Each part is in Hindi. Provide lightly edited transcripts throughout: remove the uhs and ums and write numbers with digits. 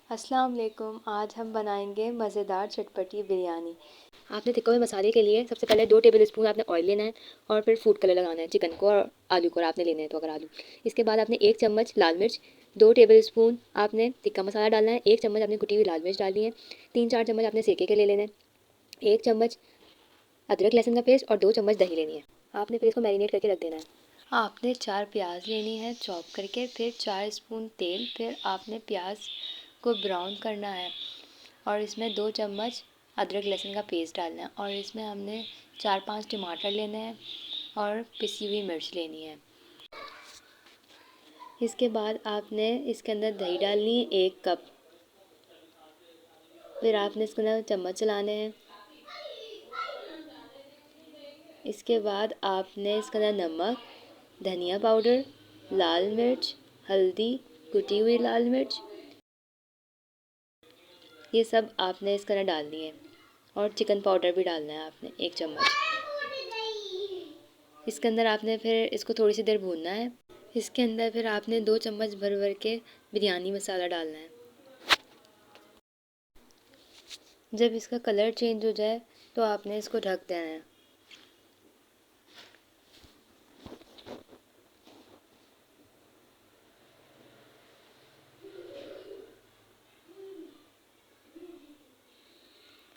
अस्सलाम वालेकुम। आज हम बनाएंगे मज़ेदार चटपटी बिरयानी। आपने टिक्कों में मसाले के लिए सबसे पहले 2 टेबल स्पून आपने ऑयल लेना है और फिर फूड कलर लगाना है चिकन को और आलू को, और आपने लेने हैं तो अगर आलू। इसके बाद आपने 1 चम्मच लाल मिर्च, 2 टेबल स्पून आपने टिक्का मसाला डालना है, 1 चम्मच आपने कुटी हुई लाल मिर्च डालनी है, 3-4 चम्मच आपने सेके के ले लेने हैं, 1 चम्मच अदरक लहसुन का पेस्ट और 2 चम्मच दही लेनी है। आपने फिर इसको मैरिनेट करके रख देना है। आपने 4 प्याज लेनी है चॉप करके, फिर 4 स्पून तेल, फिर आपने प्याज को ब्राउन करना है और इसमें 2 चम्मच अदरक लहसुन का पेस्ट डालना है और इसमें हमने 4-5 टमाटर लेने हैं और पिसी हुई मिर्च लेनी है। इसके बाद आपने इसके अंदर दही डालनी है 1 कप। फिर आपने इसके अंदर चम्मच चलाने हैं। इसके बाद आपने इसके अंदर नमक, धनिया पाउडर, लाल मिर्च, हल्दी, कुटी हुई लाल मिर्च, ये सब आपने इसके अंदर डालनी है और चिकन पाउडर भी डालना है आपने 1 चम्मच। इसके अंदर आपने फिर इसको थोड़ी सी देर भूनना है। इसके अंदर फिर आपने 2 चम्मच भर भर के बिरयानी मसाला डालना है। जब इसका कलर चेंज हो जाए तो आपने इसको ढक देना है।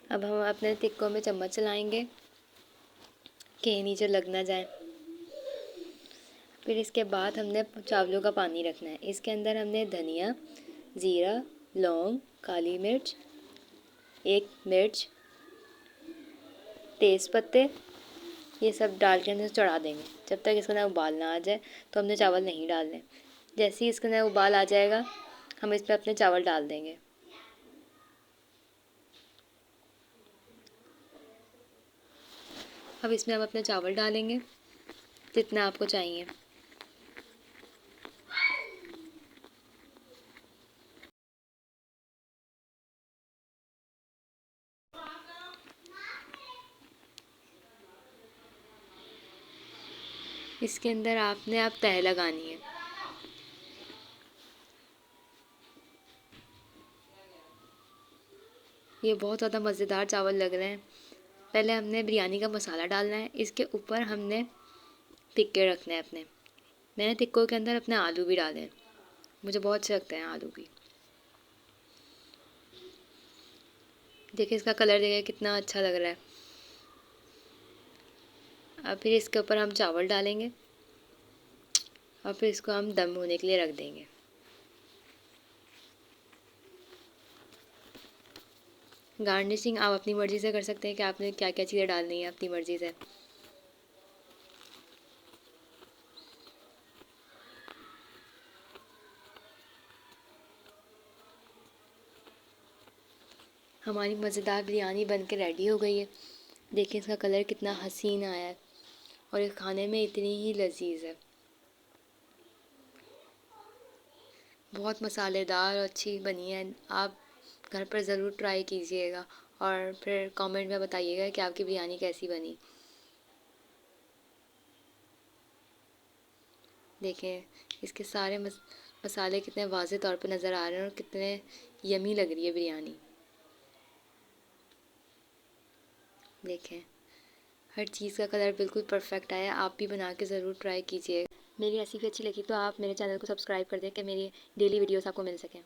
अब हम अपने टिक्कों में चम्मच चलाएंगे कि नीचे लग ना जाए। फिर इसके बाद हमने चावलों का पानी रखना है। इसके अंदर हमने धनिया, ज़ीरा, लौंग, काली मिर्च, 1 मिर्च, तेज़पत्ते, ये सब डाल के हमने चढ़ा देंगे। जब तक इसके अंदर उबाल ना आ जाए तो हमने चावल नहीं डालने। जैसे ही इसके अंदर उबाल आ जाएगा हम इस पर अपने चावल डाल देंगे। अब इसमें हम अपने चावल डालेंगे जितना आपको चाहिए। इसके अंदर आपने अब तह लगानी है। ये बहुत ज़्यादा मज़ेदार चावल लग रहे हैं। पहले हमने बिरयानी का मसाला डालना है, इसके ऊपर हमने टिक्के रखने हैं अपने। मैंने टिक्कों के अंदर अपने आलू भी डाले हैं, मुझे बहुत अच्छे लगते हैं आलू भी। देखिए इसका कलर देखिए कितना अच्छा लग रहा है। अब फिर इसके ऊपर हम चावल डालेंगे और फिर इसको हम दम होने के लिए रख देंगे। गार्निशिंग आप अपनी मर्ज़ी से कर सकते हैं कि आपने क्या क्या चीज़ें डालनी है, अपनी मर्ज़ी से। हमारी मज़ेदार बिरयानी बन के रेडी हो गई है। देखिए इसका कलर कितना हसीन आया है और ये खाने में इतनी ही लजीज है। बहुत मसालेदार और अच्छी बनी है। आप घर पर ज़रूर ट्राई कीजिएगा और फिर कमेंट में बताइएगा कि आपकी बिरयानी कैसी बनी। देखें इसके सारे मसाले कितने वाज़े तौर पर नज़र आ रहे हैं और कितने यमी लग रही है बिरयानी। देखें हर चीज़ का कलर बिल्कुल परफेक्ट आया। आप भी बना के ज़रूर ट्राई कीजिए। मेरी रेसिपी अच्छी लगी तो आप मेरे चैनल को सब्सक्राइब कर दें कि मेरी डेली वीडियोस आपको मिल सकें।